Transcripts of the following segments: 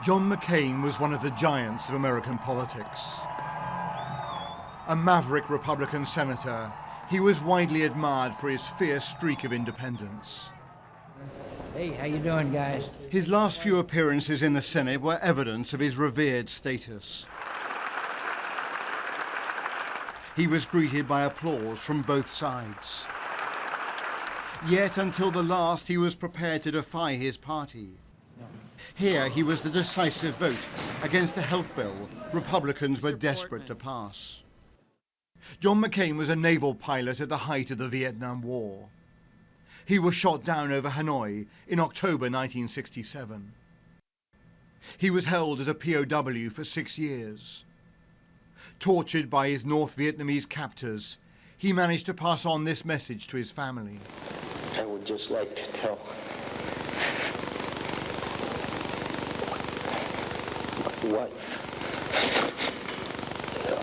John McCain was one of the giants of American politics. A maverick Republican senator, he was widely admired for his fierce streak of independence. Hey, how you doing, guys? His last few appearances in the Senate were evidence of his revered status. He was greeted by applause from both sides. Yet until the last, he was prepared to defy his party. Here, he was the decisive vote against the health bill Republicans were desperate to pass. John McCain was a naval pilot at the height of the Vietnam War. He was shot down over Hanoi in October 1967. He was held as a POW for 6 years. Tortured by his North Vietnamese captors, he managed to pass on this message to his family. I would just like to tell my wife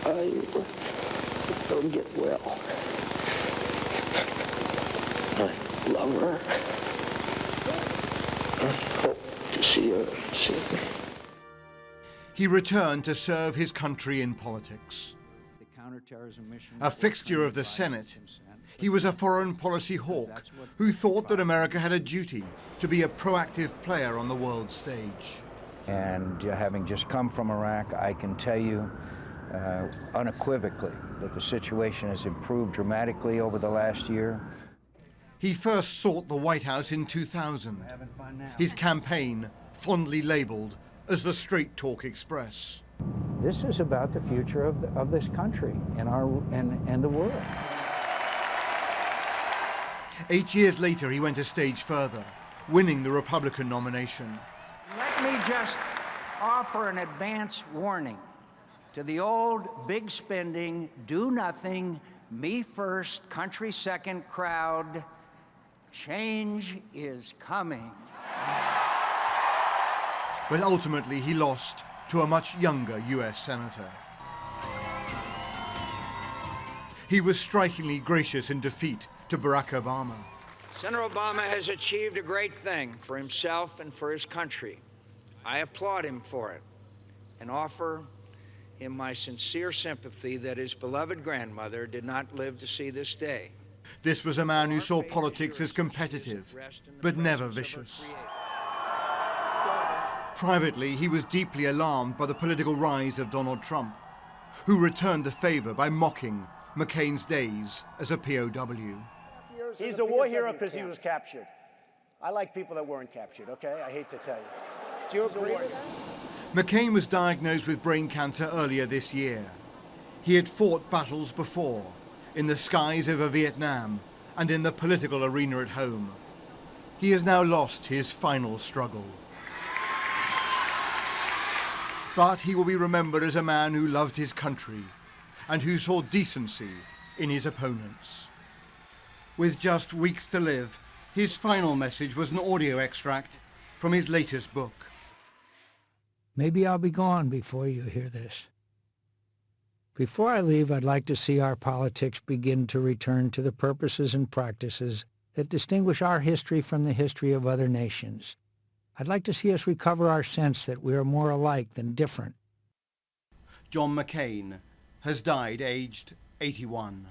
I will get well. I love her. I hope to see her soon. He returned to serve his country in politics. A fixture of the Senate, he was a foreign policy hawk who thought that America had a duty to be a proactive player on the world stage. And having just come from Iraq, I can tell you unequivocally that the situation has improved dramatically over the last year. He first sought the White House in 2000. His campaign, fondly labeled as the Straight Talk Express. This is about the future of this country and the world. 8 years later, he went a stage further, winning the Republican nomination. Let me just offer an advance warning to the old, big spending, do nothing, me first, country second crowd. Change is coming. But ultimately, he lost to a much younger US senator. He was strikingly gracious in defeat to Barack Obama. Senator Obama has achieved a great thing for himself and for his country. I applaud him for it and offer him my sincere sympathy that his beloved grandmother did not live to see this day. This was a man who saw politics as competitive, but never vicious. Privately, he was deeply alarmed by the political rise of Donald Trump, who returned the favor by mocking McCain's days as a POW. He's a war hero because he was captured. I like people that weren't captured, okay? I hate to tell you. Do you agree with that? McCain was diagnosed with brain cancer earlier this year. He had fought battles before, in the skies over Vietnam and in the political arena at home. He has now lost his final struggle. But he will be remembered as a man who loved his country and who saw decency in his opponents. With just weeks to live, his final message was an audio extract from his latest book. Maybe I'll be gone before you hear this. Before I leave, I'd like to see our politics begin to return to the purposes and practices that distinguish our history from the history of other nations. I'd like to see us recover our sense that we are more alike than different. John McCain has died aged 81.